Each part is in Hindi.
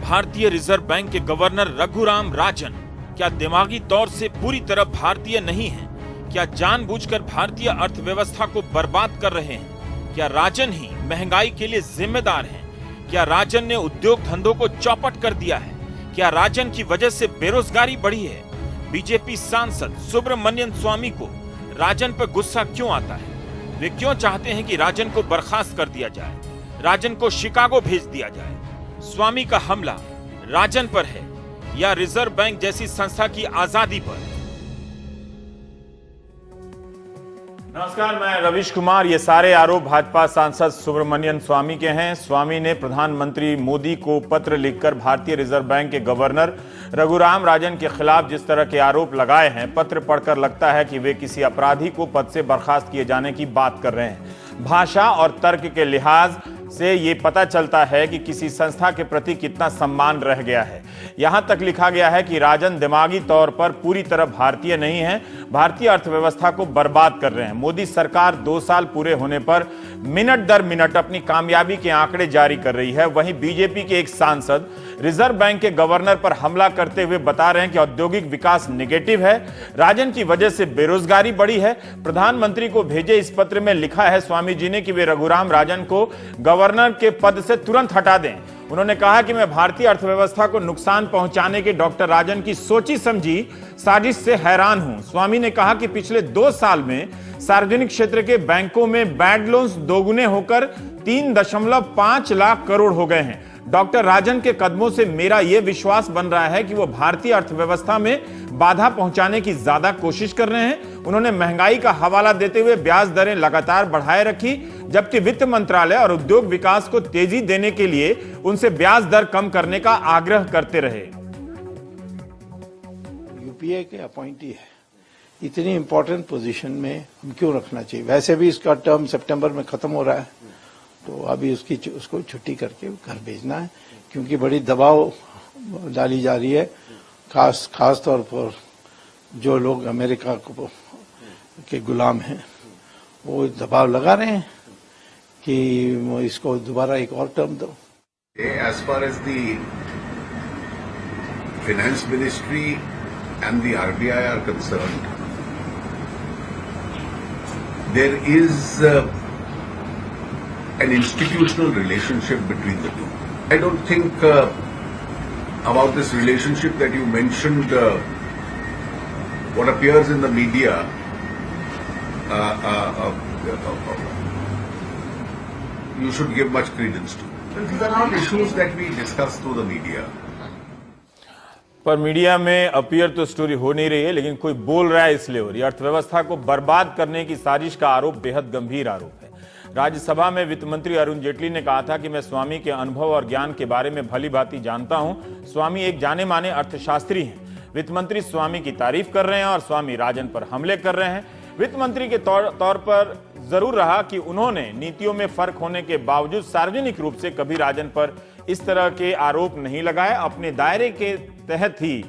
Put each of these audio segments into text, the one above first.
भारतीय रिजर्व बैंक के गवर्नर रघुराम राजन क्या दिमागी तौर से पूरी तरह भारतीय नहीं हैं? क्या जानबूझकर भारतीय अर्थव्यवस्था को बर्बाद कर रहे हैं? क्या राजन ही महंगाई के लिए जिम्मेदार हैं? क्या राजन ने उद्योग धंधों को चौपट कर दिया है? क्या राजन की वजह से बेरोजगारी बढ़ी है? बीजेपी सांसद सुब्रमण्यम स्वामी को राजन पर गुस्सा क्यों आता है? वे क्यों चाहते हैं कि राजन को बर्खास्त कर दिया जाए, राजन को शिकागो भेज दिया जाए? स्वामी का हमला राजन पर है या रिजर्व बैंक जैसी संस्था की आजादी पर? नमस्कार, मैं रविश कुमार। ये सारे आरोप भाजपा सांसद सुब्रमण्यम स्वामी के हैं। स्वामी ने प्रधानमंत्री मोदी को पत्र लिखकर भारतीय रिजर्व बैंक के गवर्नर रघुराम राजन के खिलाफ जिस तरह के आरोप लगाए हैं, पत्र पढ़कर लगता है कि वे किसी अपराधी को पद से बर्खास्त किए जाने की बात कर रहे हैं। भाषा और तर्क के लिहाज से ये पता चलता है कि किसी संस्था के प्रति कितना सम्मान रह गया है। यहां तक लिखा गया है कि राजन दिमागी तौर पर पूरी तरह भारतीय नहीं है, भारतीय अर्थव्यवस्था को बर्बाद कर रहे हैं। मोदी सरकार 2 साल पूरे होने पर मिनट दर मिनट अपनी कामयाबी के आंकड़े जारी कर रही है। वहीं बीजेपी के एक सांसद रिजर्व बैंक के गवर्नर पर हमला करते हुए बता रहे हैं कि औद्योगिक विकास नेगेटिव है, राजन की वजह से बेरोजगारी बढ़ी है। प्रधानमंत्री को भेजे इस पत्र में लिखा है स्वामी जी ने कि वे रघुराम राजन को गवर्नर के पद से तुरंत हटा दें। उन्होंने कहा कि मैं भारतीय अर्थव्यवस्था को नुकसान पहुंचाने के डॉक्टर राजन की सोची समझी साजिश से हैरान हूं। स्वामी ने कहा कि पिछले 2 साल में सार्वजनिक क्षेत्र के बैंकों में बैड लोन्स दोगुने होकर 3.5 लाख करोड़ हो गए हैं। डॉक्टर राजन के कदमों से मेरा यह विश्वास बन रहा है कि वो भारतीय अर्थव्यवस्था में बाधा पहुंचाने की ज्यादा कोशिश कर रहे हैं। उन्होंने महंगाई का हवाला देते हुए ब्याज दरें लगातार बढ़ाए रखी, जबकि वित्त मंत्रालय और उद्योग विकास को तेजी देने के लिए उनसे ब्याज दर कम करने का आग्रह करते रहे। यूपीए के अपॉइंटी है, इतनी इंपॉर्टेंट पोजीशन में हम क्यों रखना चाहिए? वैसे भी इसका टर्म सितंबर में खत्म हो रहा है, तो अभी उसको छुट्टी करके घर भेजना है, क्योंकि बड़ी दबाव डाली जा रही है। खास तौर पर जो लोग अमेरिका के गुलाम हैं, वो दबाव लगा रहे हैं कि इसको दोबारा एक और टर्म दो। As far as the finance ministry and the RBI are concerned, there is an institutional relationship between the two. I don't think about this relationship that you mentioned, what appears in the media, you should give much credence to. These are not issues that we discuss through the media. पर मीडिया में अपीयर तो स्टोरी हो नहीं रही है, लेकिन कोई बोल रहा है इसलिए हो रही है। अर्थव्यवस्था को बर्बाद करने की साजिश का आरोप बेहद गंभीर आरोप है। राज्यसभा में वित्त मंत्री अरुण जेटली ने कहा था कि मैं स्वामी के अनुभव और ज्ञान के बारे में भली भांति जानता हूं। स्वामी एक जाने माने अर्थशास्त्री हैं। वित्त मंत्री स्वामी की तारीफ कर रहे हैं और स्वामी राजन पर हमले कर रहे हैं। वित्त मंत्री के तौर पर जरूर रहा कि उन्होंने नीतियों में फर्क होने के बावजूद सार्वजनिक रूप से कभी राजन पर इस तरह के आरोप नहीं लगाए। अपने दायरे के तहत ही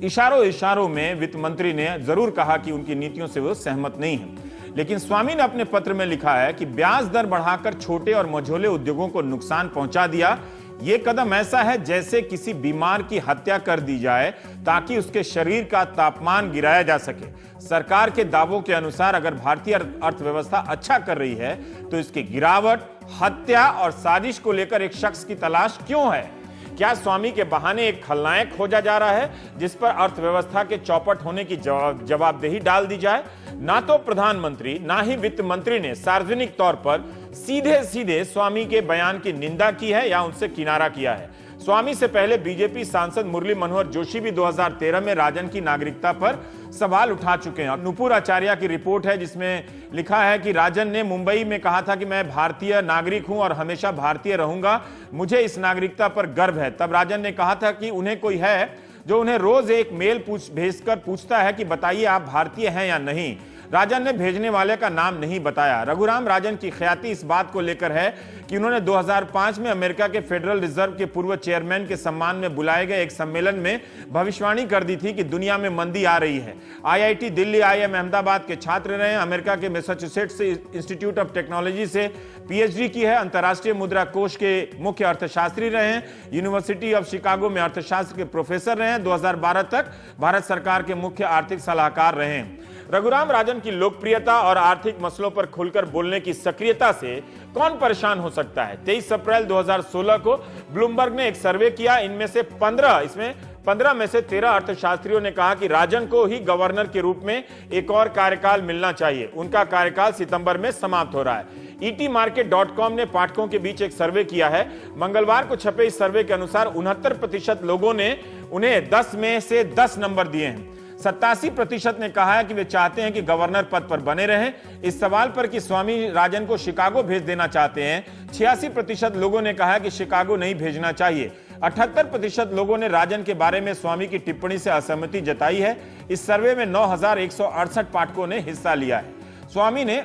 इशारों में वित्त मंत्री ने जरूर कहा कि उनकी नीतियों से वो सहमत नहीं है। लेकिन स्वामी ने अपने पत्र में लिखा है कि ब्याज दर बढ़ाकर छोटे और मझोले उद्योगों को नुकसान पहुंचा दिया। यह कदम ऐसा है जैसे किसी बीमार की हत्या कर दी जाए ताकि उसके शरीर का तापमान गिराया जा सके। सरकार के दावों के अनुसार अगर भारतीय अर्थव्यवस्था अच्छा कर रही है तो इसकी गिरावट, हत्या और साजिश को लेकर एक शख्स की तलाश क्यों है? क्या स्वामी के बहाने एक खलनायक खोजा जा रहा है जिस पर अर्थव्यवस्था के चौपट होने की जवाबदेही डाल दी जाए? ना तो प्रधानमंत्री ना ही वित्त मंत्री ने सार्वजनिक तौर पर सीधे स्वामी के बयान की निंदा की है या उनसे किनारा किया है। स्वामी से पहले बीजेपी सांसद मुरली मनोहर जोशी भी 2013 में राजन की नागरिकता पर सवाल उठा चुके हैं। नुपुर आचार्य की रिपोर्ट है जिसमें लिखा है कि राजन ने मुंबई में कहा था कि मैं भारतीय नागरिक हूं और हमेशा भारतीय रहूंगा, मुझे इस नागरिकता पर गर्व है। तब राजन ने कहा था कि उन्हें कोई है जो उन्हें रोज एक मेल भेजकर पूछता है कि बताइए आप भारतीय हैं या नहीं। राजन ने भेजने वाले का नाम नहीं बताया। रघुराम राजन की ख्याति इस बात को लेकर है कि उन्होंने 2005 में अमेरिका के फेडरल रिजर्व के पूर्व चेयरमैन के सम्मान में बुलाए गए एक सम्मेलन में भविष्यवाणी कर दी थी कि दुनिया में मंदी आ रही है। आईआईटी दिल्ली, आईआईएम अहमदाबाद के छात्र रहे, अमेरिका के मैसाचुसेट्स इंस्टीट्यूट ऑफ टेक्नोलॉजी से पीएचडी की है, अंतर्राष्ट्रीय मुद्रा कोष के मुख्य अर्थशास्त्री रहे हैं, यूनिवर्सिटी ऑफ शिकागो में अर्थशास्त्र के प्रोफेसर रहे हैं, 2012 तक भारत सरकार के मुख्य आर्थिक सलाहकार रहे हैं। रघुराम राजन की लोकप्रियता और आर्थिक मसलों पर खुलकर बोलने की सक्रियता से कौन परेशान हो सकता है। 23 अप्रैल 2016 को ब्लूमबर्ग ने एक सर्वे किया, इनमें से 15 में से 13 अर्थशास्त्रियों ने कहा कि राजन को ही गवर्नर के रूप में एक और कार्यकाल मिलना चाहिए। उनका कार्यकाल सितंबर में समाप्त हो रहा है। etmarket.com ने पाठकों के बीच एक सर्वे किया है। मंगलवार को छपे इस सर्वे के अनुसार 69% लोगों ने उन्हें 10 में से 10 नंबर दिए हैं। 87% ने कहा है कि वे चाहते हैं कि गवर्नर पद पर बने रहें। इस सवाल पर कि स्वामी राजन को शिकागो भेज देना चाहते हैं, 86% लोगों ने कहा कि शिकागो नहीं भेजना चाहिए। 78% लोगों ने राजन के बारे में स्वामी की टिप्पणी से असहमति जताई है। इस सर्वे में 9168 पाठकों ने हिस्सा लिया है। स्वामी ने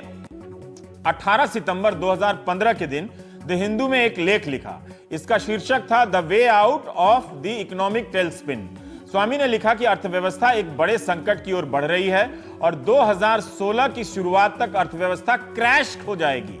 18 सितंबर 2015 के दिन द हिंदू में एक लेख लिखा। इसका शीर्षक था the way out of the economic tailspin. Swamy ने लिखा कि अर्थव्यवस्था एक बड़े संकट की ओर बढ़ रही है और 2016 की शुरुआत तक अर्थव्यवस्था क्रैश हो जाएगी।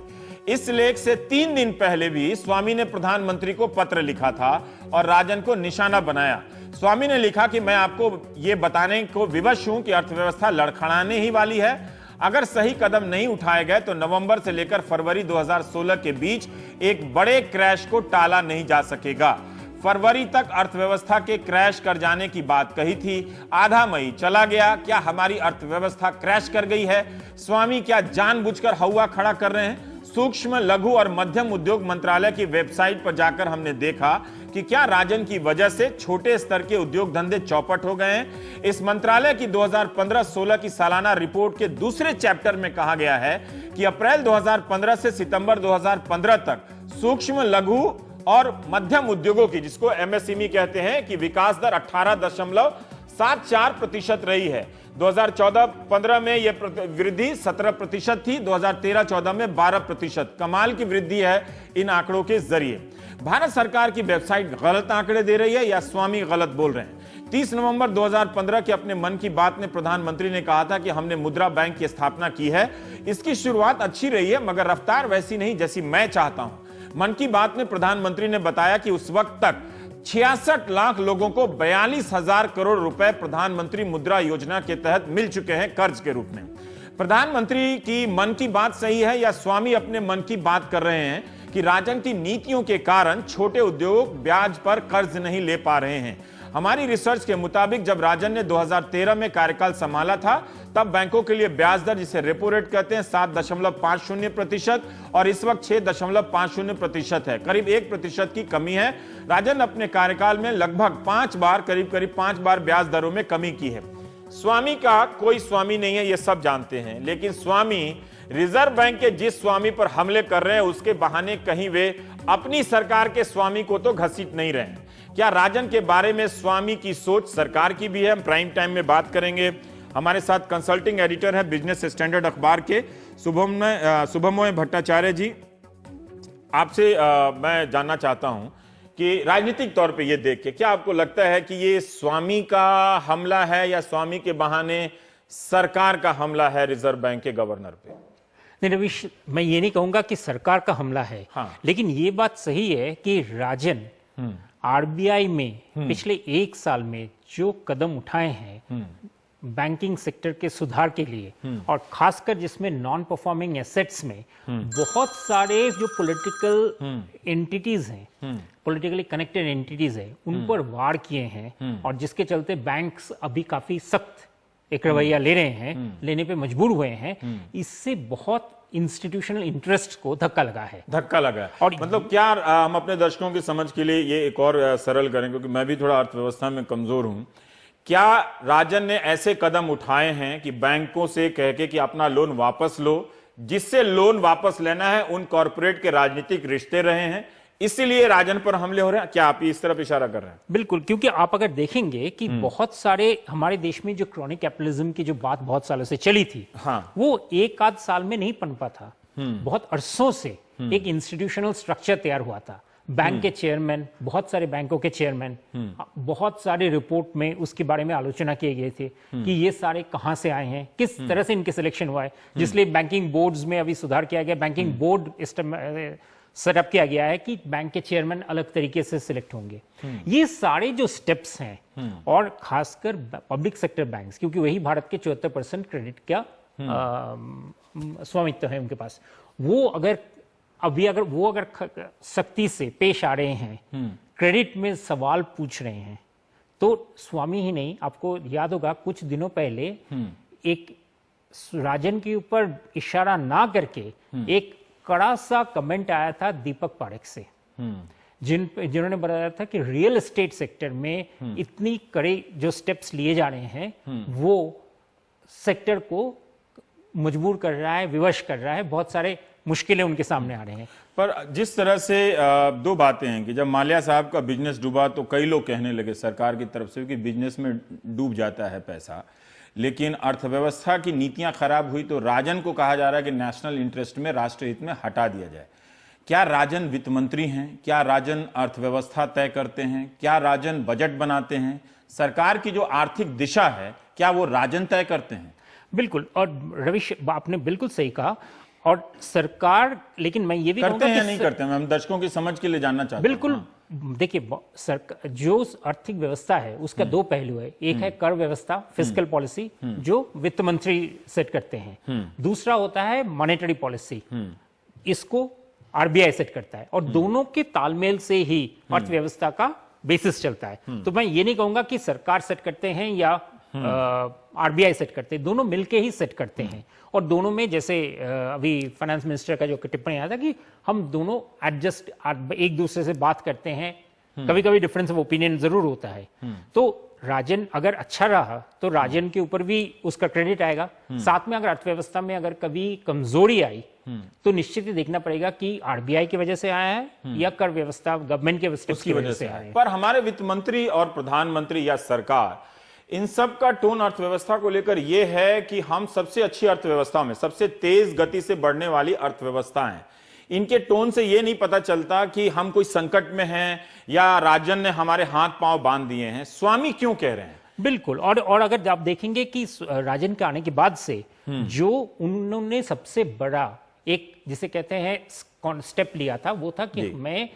इस लेख से 3 दिन पहले भी स्वामी ने प्रधानमंत्री को पत्र लिखा था और राजन को निशाना बनाया। स्वामी ने लिखा कि मैं आपको यह बताने को विवश हूं कि अर्थव्यवस्था लड़खड़ाने ही वाली है। अगर सही कदम नहीं उठाए गए तो नवंबर से लेकर फरवरी 2016 के बीच एक बड़े क्रैश को टाला नहीं जा सकेगा। फरवरी तक अर्थव्यवस्था के क्रैश कर जाने की बात कही थी। आधा मई चला गया, क्या हमारी अर्थव्यवस्था क्रैश कर गई है? स्वामी क्या जानबूझकर हवा खड़ा कर रहे हैं? सूक्ष्म, लघु और मध्यम उद्योग मंत्रालय की वेबसाइट पर जाकर हमने देखा कि क्या राजन की वजह से छोटे स्तर के उद्योग धंधे चौपट हो गए हैं। इस मंत्रालय की 2015-16 की सालाना रिपोर्ट के दूसरे चैप्टर में कहा गया है कि अप्रैल 2015 से सितंबर 2015 तक सूक्ष्म, लघु और मध्यम उद्योगों की, जिसको एमएसएमई कहते हैं, कि विकास दर 18.74% रही है। 2014-15 में यह वृद्धि 17% थी, 2013-14 में 12%। कमाल की वृद्धि है इन आंकड़ों के जरिए। भारत सरकार की वेबसाइट गलत आंकड़े दे रही है या स्वामी गलत बोल रहे हैं? 30 नवंबर 2015 के अपने मन की बात में प्रधानमंत्री ने कहा था कि हमने मुद्रा बैंक की स्थापना की है। इसकी शुरुआत अच्छी रही है मगर रफ्तार वैसी नहीं जैसी मैं चाहता हूं। मन की बात में प्रधानमंत्री ने बताया कि उस वक्त तक 66 लाख लोगों को 42,000 करोड़ रुपए प्रधानमंत्री मुद्रा योजना के तहत मिल चुके हैं कर्ज के रूप में। प्रधानमंत्री की मन की बात सही है या स्वामी अपने मन की बात कर रहे हैं कि राजन की नीतियों के कारण छोटे उद्योग ब्याज पर कर्ज नहीं ले पा रहे हैं? हमारी रिसर्च के मुताबिक जब राजन ने 2013 में कार्यकाल संभाला था तब बैंकों के लिए ब्याज दर, जिसे रेपो रेट कहते हैं, 7.50% और इस वक्त 6.50% है। करीब 1% की कमी है। राजन अपने कार्यकाल में लगभग 5 बार, करीब 5 बार ब्याज दरों में कमी की है। स्वामी का कोई स्वामी नहीं है, ये सब जानते हैं, लेकिन स्वामी रिजर्व बैंक के जिस स्वामी पर हमले कर रहे हैं उसके बहाने कहीं वे अपनी सरकार के स्वामी को तो घसीट नहीं रहे हैं। क्या राजन के बारे में स्वामी की सोच सरकार की भी है? हम प्राइम टाइम में बात करेंगे। हमारे साथ कंसल्टिंग एडिटर है बिजनेस स्टैंडर्ड अखबार के शुभमोय भट्टाचार्य जी। आपसे मैं जानना चाहता हूं कि राजनीतिक तौर पे ये देख के क्या आपको लगता है कि ये स्वामी का हमला है या स्वामी के बहाने सरकार का हमला है रिजर्व बैंक के गवर्नर पे? नहीं रविश, मैं ये नहीं कहूंगा कि सरकार का हमला है। हाँ। लेकिन ये बात सही है कि राजन आरबीआई में पिछले 1 साल में जो कदम उठाए हैं बैंकिंग सेक्टर के सुधार के लिए, और खासकर जिसमें नॉन परफॉर्मिंग एसेट्स में बहुत सारे जो पॉलिटिकल एंटिटीज हैं, पॉलिटिकली कनेक्टेड एंटिटीज हैं, उन पर वार किए हैं और जिसके चलते बैंक्स अभी काफी सख्त एक रवैया ले रहे हैं, लेने पे मजबूर हुए हैं। इससे बहुत इंस्टीट्यूशनल इंटरेस्ट को धक्का लगा है। और मतलब क्या हम अपने दर्शकों की समझ के लिए ये एक और सरल करें, क्योंकि मैं भी थोड़ा अर्थव्यवस्था में कमजोर हूं। क्या राजन ने ऐसे कदम उठाए हैं कि बैंकों से कह के कि अपना लोन वापस लो, जिससे लोन वापस लेना है उन कॉर्पोरेट के राजनीतिक रिश्ते रहे हैं, इसीलिए राजन पर हमले हो रहे हैं? क्या आप इस तरफ इशारा कर रहे हैं? बिल्कुल, क्योंकि आप अगर देखेंगे कि बहुत सारे हमारे देश में जो क्रॉनिक कैपिटलिज्म की जो बात बहुत सालों से चली थी, हाँ। वो 1 आध साल में नहीं पनपा था। बहुत अरसों से एक इंस्टीट्यूशनल स्ट्रक्चर तैयार हुआ था। बैंक के चेयरमैन, बहुत सारे बैंकों के चेयरमैन, बहुत सारे रिपोर्ट में उसके बारे में आलोचना किए गए थे कि ये सारे कहां से आए हैं, किस तरह से इनके सिलेक्शन हुआ है, जिसलिए बैंकिंग बोर्ड्स में अभी सुधार किया गया। बैंकिंग बोर्ड सेटअप किया गया है कि बैंक के चेयरमैन अलग तरीके से सिलेक्ट होंगे। ये सारे जो स्टेप्स हैं, और खासकर पब्लिक सेक्टर बैंक्स, क्योंकि वही भारत के 74% क्रेडिट का स्वामित्व है उनके पास, वो अगर सख्ती से पेश आ रहे हैं, क्रेडिट में सवाल पूछ रहे हैं, तो स्वामी ही नहीं, आपको याद होगा कुछ दिनों पहले एक राजन के ऊपर इशारा ना करके एक कड़ा सा कमेंट आया था दीपक पारेख से, जिन्होंने बताया था कि रियल एस्टेट सेक्टर में इतनी कड़े जो स्टेप्स लिए जा रहे हैं, वो सेक्टर को मजबूर कर रहा है, विवश कर रहा है, बहुत सारे मुश्किलें उनके सामने आ रहे हैं। पर जिस तरह से दो बातें हैं कि जब माल्या साहब का बिजनेस डूबा तो कई लोग कहने लगे सरकार की तरफ से कि बिजनेस में डूब जाता है पैसा, लेकिन अर्थव्यवस्था की नीतियां खराब हुई तो राजन को कहा जा रहा है कि नेशनल इंटरेस्ट में, राष्ट्रहित में हटा दिया जाए। क्या राजन वित्त मंत्री हैं? क्या राजन अर्थव्यवस्था तय करते हैं? क्या राजन बजट बनाते हैं? सरकार की जो आर्थिक दिशा है क्या वो राजन तय करते हैं? बिल्कुल, और रविश आपने बिल्कुल सही कहा। और सरकार, लेकिन मैं ये भी करते हैं या नहीं करते हैं, हम दर्शकों की समझ के लिए जानना चाहते हैं। बिल्कुल, देखिए सरकार जो आर्थिक व्यवस्था है उसका दो पहलू है। एक है कर व्यवस्था, फिस्कल पॉलिसी, जो वित्त मंत्री सेट करते हैं। दूसरा होता है मॉनेटरी पॉलिसी, इसको आरबीआई सेट करता है, और दोनों के तालमेल से ही अर्थव्यवस्था का बेसिस चलता है। तो मैं ये नहीं कहूंगा कि सरकार सेट करते हैं या आरबीआई सेट करते हैं, दोनों मिलके ही सेट करते हैं। और दोनों में जैसे अभी फाइनेंस मिनिस्टर का जो टिप्पणी आया था कि हम दोनों एडजस्ट, एक दूसरे से बात करते हैं, कभी कभी डिफरेंस ऑफ ओपिनियन जरूर होता है। तो राजन अगर अच्छा रहा तो राजन के ऊपर भी उसका क्रेडिट आएगा। साथ में अगर अर्थव्यवस्था में अगर कभी कमजोरी आई तो निश्चित ही देखना पड़ेगा कि आरबीआई की वजह से आया है या कर व्यवस्था गवर्नमेंट के स्टेप्स की वजह से आया है। पर हमारे वित्त मंत्री और प्रधानमंत्री या सरकार, इन सब का टोन अर्थव्यवस्था को लेकर यह है कि हम सबसे अच्छी अर्थव्यवस्था में, सबसे तेज गति से बढ़ने वाली अर्थव्यवस्था हैं। इनके टोन से यह नहीं पता चलता कि हम कोई संकट में हैं या राजन ने हमारे हाथ पांव बांध दिए हैं। स्वामी क्यों कह रहे हैं? बिल्कुल, और अगर आप देखेंगे कि राजन के आने के बाद से जो उन्होंने सबसे बड़ा एक जिसे कहते हैं स्टेप लिया था, वो था कि मैं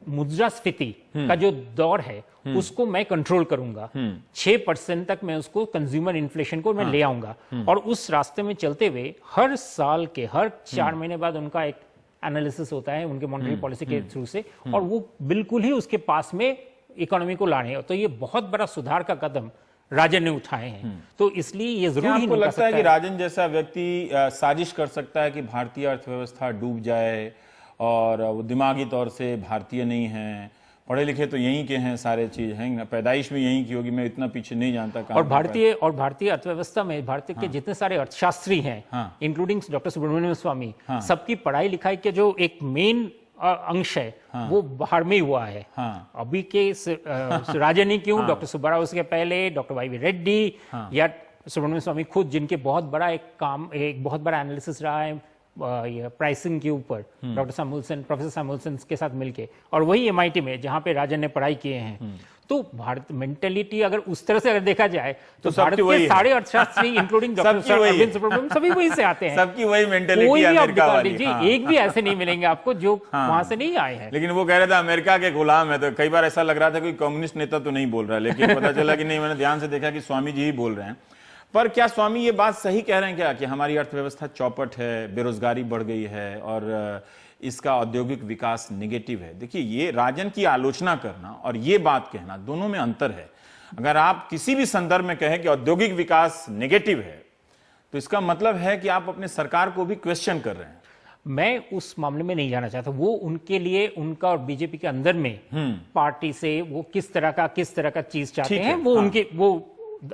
मुद्रास्फीति का जो दौर है उसको मैं कंट्रोल करूंगा, 6% तक मैं उसको कंज्यूमर इन्फ्लेशन को मैं ले आऊंगा। और उस रास्ते में चलते हुए हर साल के हर 4 महीने बाद उनका एक एनालिसिस होता है उनके मॉनेटरी पॉलिसी के थ्रू से, और वो बिल्कुल ही उसके पास में इकोनॉमी को लाने हैं। तो ये बहुत बड़ा सुधार का कदम राजन ने उठाए हैं। तो इसलिए ये जरूर ही आपको लगता है कि राजन जैसा व्यक्ति साजिश कर सकता है कि भारतीय अर्थव्यवस्था डूब जाए, और वो दिमागी तौर से भारतीय नहीं है, पढ़े लिखे तो यहीं के हैं, सारे चीज हैं, पैदाइश भी यहीं की होगी, मैं इतना पीछे नहीं जानता। और भारतीय अर्थव्यवस्था में भारतीय के जितने सारे अर्थशास्त्री हैं, इंक्लूडिंग डॉक्टर सुब्रमण्यम स्वामी, सबकी पढ़ाई लिखाई के जो एक मेन अंश है वो बाहर में ही हुआ है। अभी के राजन ही क्यों, डॉक्टर सुब्बाराव उसके पहले डॉक्टर वाई वी रेड्डी या सुब्रमण्यम स्वामी खुद, जिनके बहुत बड़ा एक बहुत बड़ा एनालिसिस रहा है प्राइसिंग के ऊपर, डॉक्टर सैमुअल्सन, प्रोफेसर सैमुअल्सन के साथ मिलके, और वही एमआईटी में जहां पे राजन ने पढ़ाई किए हैं। तो भारत मेंटेलिटी अगर उस तरह से अगर देखा जाए तो भारत के सारे अर्थशास्त्री इंक्लूडिंग डॉक्टर अरविंद सुब्रमण्यम सभी वहीं से आते हैं। सबकी वही मेंटेलिटी कोई भी अमेरिका वाली। एक भी ऐसे नहीं मिलेंगे आपको जो वहां से नहीं आए हैं। लेकिन वो कह रहे थे अमेरिका के गुलाम है, तो कई बार ऐसा लग रहा था कोई कम्युनिस्ट नेता तो नहीं बोल रहा, लेकिन पता चला कि नहीं, मैंने ध्यान से देखा कि स्वामी जी ही बोल रहे हैं। पर क्या स्वामी ये बात सही कह रहे हैं क्या कि हमारी अर्थव्यवस्था चौपट है, बेरोजगारी बढ़ गई है और इसका औद्योगिक विकास नेगेटिव है? देखिए, ये राजन की आलोचना करना और ये बात कहना, दोनों में अंतर है। अगर आप किसी भी संदर्भ में कहें कि औद्योगिक विकास नेगेटिव है, तो इसका मतलब है कि आप अपने सरकार को भी क्वेश्चन कर रहे हैं। मैं उस मामले में नहीं जाना चाहता। वो उनके लिए, उनका और बीजेपी के अंदर में पार्टी से वो किस तरह का चीज चाहते हैं, वो उनके वो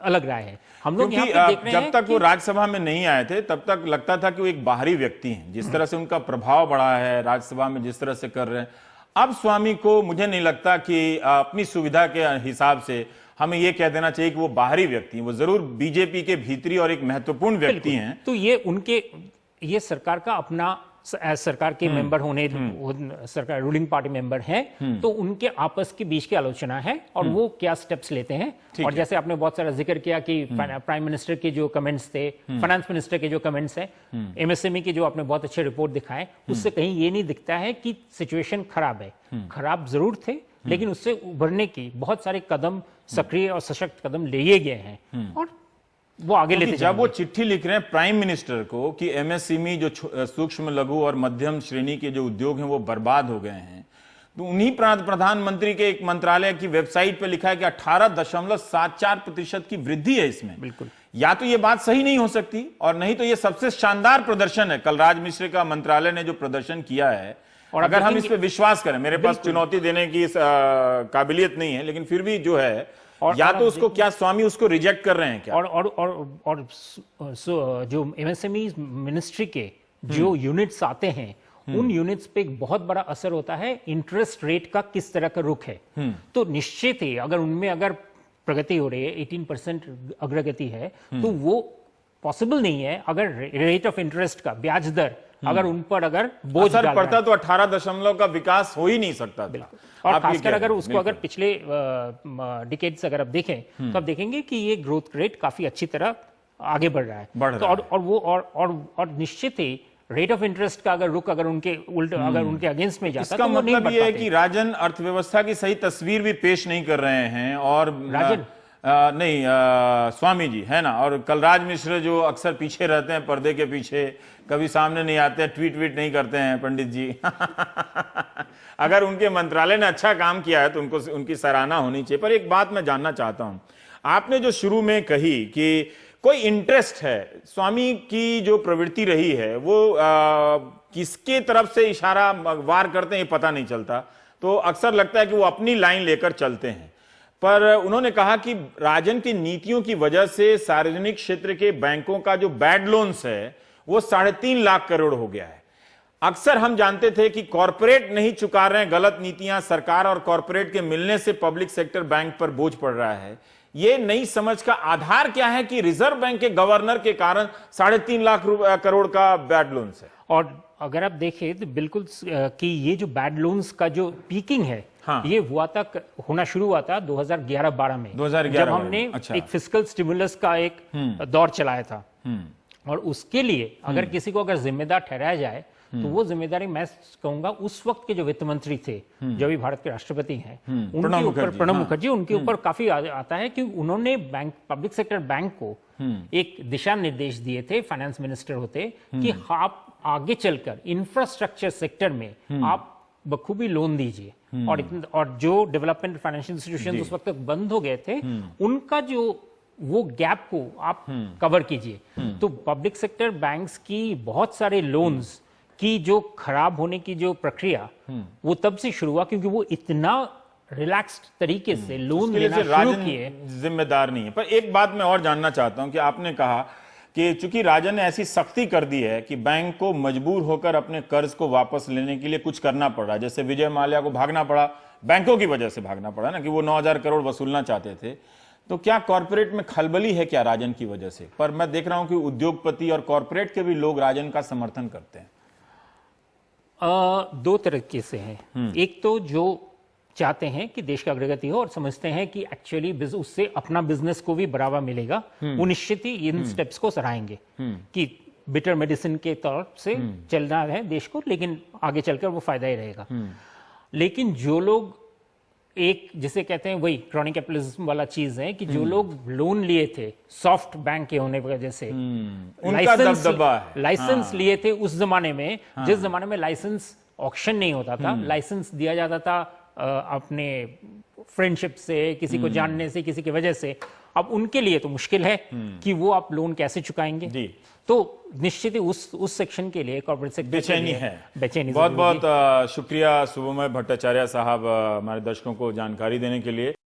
अलग राय है। हम लोग यहाँ पे देख रहे हैं जब तक वो राज्यसभा में नहीं आए थे तब तक लगता था कि वो एक बाहरी व्यक्ति हैं, जिस तरह से उनका प्रभाव बढ़ा है राज्यसभा में, जिस तरह से कर रहे हैं। अब स्वामी को मुझे नहीं लगता कि अपनी सुविधा के हिसाब से हमें ये कह देना चाहिए कि वो बाहरी व्यक्ति हैं। वो जरूर बीजेपी के भीतरी और एक महत्वपूर्ण व्यक्ति हैं। तो ये सरकार का अपना सरकार के मेंबर होने, सरकार रूलिंग पार्टी मेंबर हैं, तो उनके आपस के बीच की आलोचना है और वो क्या स्टेप्स लेते हैं। और जैसे आपने बहुत सारा जिक्र किया कि प्राइम मिनिस्टर के जो कमेंट्स थे, फाइनेंस मिनिस्टर के जो कमेंट्स हैं, एमएसएमई के जो आपने बहुत अच्छे रिपोर्ट दिखाए, उससे कहीं ये नहीं दिखता है कि सिचुएशन खराब है। खराब जरूर थे, लेकिन उससे उभरने की बहुत सारे कदम, सक्रिय और सशक्त कदम लिए गए हैं और वो आगे लेते जब वो चिट्ठी लिख रहे हैं प्राइम मिनिस्टर को कि एमएसएमई जो सूक्ष्म लघु और मध्यम श्रेणी के जो उद्योग हैं वो बर्बाद हो गए हैं, तो उन्हीं प्रधानमंत्री के एक मंत्रालय की वेबसाइट पे लिखा है कि 18.74% की वृद्धि है इसमें। बिल्कुल, या तो ये बात सही नहीं हो सकती और नहीं तो ये सबसे शानदार प्रदर्शन है कलराज मिश्र का मंत्रालय ने जो प्रदर्शन किया है। और अगर हम इस पे विश्वास करें, मेरे पास चुनौती देने की काबिलियत नहीं है, लेकिन फिर भी जो है या तो उसको क्या स्वामी उसको रिजेक्ट कर रहे हैं क्या? और जो एमएसएमई मिनिस्ट्री के जो यूनिट्स आते हैं, उन यूनिट्स पे एक बहुत बड़ा असर होता है इंटरेस्ट रेट का, किस तरह का रुख है। तो निश्चित ही अगर उनमें अगर प्रगति हो रही है, 18% अग्रगति है, तो वो पॉसिबल नहीं है अगर रेट ऑफ इंटरेस्ट का, ब्याज दर अगर उन पर अगर बोझ असर पड़ता तो 18 का विकास हो ही नहीं सकता था। और खासकर अगर उसको अगर पिछले डिकेड्स अगर आप देखें तो आप देखेंगे कि ये ग्रोथ रेट काफी अच्छी तरह आगे बढ़ रहा है। और निश्चित ही रेट ऑफ इंटरेस्ट का अगर रुख अगर उनके उल्ट अगर उनके अगेंस्ट में जाता इसका तो मतलब ये है कि राजन अर्थव्यवस्था की सही तस्वीर भी पेश नहीं कर रहे हैं। और राजन नहीं स्वामी जी है ना, और कलराज मिश्र जो अक्सर पीछे रहते हैं, पर्दे के पीछे, कभी सामने नहीं आते हैं, ट्वीट नहीं करते हैं पंडित जी। अगर उनके मंत्रालय ने अच्छा काम किया है तो उनको उनकी सराहना होनी चाहिए। पर एक बात मैं जानना चाहता हूं, आपने जो शुरू में कही कि कोई इंटरेस्ट है, स्वामी की जो प्रवृत्ति रही है वो किसके तरफ से इशारा वार करते हैं ये पता नहीं चलता, तो अक्सर लगता है कि वो अपनी लाइन लेकर चलते हैं। पर उन्होंने कहा कि राजन की नीतियों की वजह से सार्वजनिक क्षेत्र के बैंकों का जो बैड लोन्स है वो 3.5 लाख करोड़ हो गया है। अक्सर हम जानते थे कि कॉरपोरेट नहीं चुका रहे हैं, गलत नीतियां सरकार और कॉरपोरेट के मिलने से पब्लिक सेक्टर बैंक पर बोझ पड़ रहा है। ये नई समझ का आधार क्या है कि रिजर्व बैंक के गवर्नर के कारण 3.5 लाख करोड़ का बैड लोन्स है? और अगर आप देखें तो बिल्कुल कि ये जो बैड लोन्स का जो पीकिंग है, हाँ, ये होना शुरू हुआ था 2011-12 में, 2011 जब हमने एक फिस्कल स्टिमुलस का एक दौर चलाया था। और उसके लिए अगर किसी को अगर जिम्मेदार ठहराया जाए तो वो जिम्मेदारी मैं कहूंगा उस वक्त के जो वित्त मंत्री थे, जो अभी भारत के राष्ट्रपति हैं, उनके ऊपर, प्रणब मुखर्जी, उनके ऊपर काफी आता है कि उन्होंने बैंक, पब्लिक सेक्टर बैंक को एक दिशा निर्देश दिए थे, फाइनेंस मिनिस्टर होते, कि आप आगे चलकर इंफ्रास्ट्रक्चर सेक्टर में आप बखूबी लोन दीजिए। और जो डेवलपमेंट फाइनेंशियल इंस्टीट्यूशन उस वक्त तक बंद हो गए थे, उनका जो वो गैप को आप कवर कीजिए। तो पब्लिक सेक्टर बैंक्स की बहुत सारे लोन्स की जो खराब होने की जो प्रक्रिया वो तब से शुरू हुआ, क्योंकि वो इतना रिलैक्स्ड तरीके से लोन लेना शुरू किए। जिम्मेदार नहीं है। पर एक बात मैं और जानना चाहता हूं कि आपने कहा कि चूंकि राजन ने ऐसी सख्ती कर दी है कि बैंक को मजबूर होकर अपने कर्ज को वापस लेने के लिए कुछ करना पड़ रहा है, जैसे विजय माल्या को भागना पड़ा, बैंकों की वजह से भागना पड़ा ना, कि वो 9,000 करोड़ वसूलना चाहते थे। तो क्या कॉर्पोरेट में खलबली है क्या राजन की वजह से? पर मैं देख रहा हूं कि उद्योगपति और कॉर्पोरेट के भी लोग राजन का समर्थन करते हैं। दो तरीके से हैं। एक तो जो चाहते हैं कि देश की अग्रगति हो और समझते हैं कि एक्चुअली उससे अपना बिजनेस को भी बढ़ावा मिलेगा, वो निश्चित ही इन स्टेप्स को सराहेंगे कि बिटर मेडिसिन के तौर से चलना है देश को, लेकिन आगे चलकर वो फायदा ही रहेगा। लेकिन जो लोग एक जिसे कहते हैं वही क्रॉनिक कैपिटलिज्म वाला चीज है कि जो लोग लोन लिए थे सॉफ्ट बैंक के होने की वजह से, लाइसेंस लिए थे उस जमाने में, जिस जमाने में लाइसेंस ऑक्शन नहीं होता था, लाइसेंस दिया जाता था अपने फ्रेंडशिप से, किसी को जानने से, किसी की वजह से। अब उनके लिए तो मुश्किल है कि वो आप लोन कैसे चुकाएंगे। तो निश्चित ही उस सेक्शन के लिए कॉर्पोरेट सेक्टर बेचैनी है, बेचैनी। बहुत बहुत शुक्रिया शुभमय भट्टाचार्य साहब हमारे दर्शकों को जानकारी देने के लिए।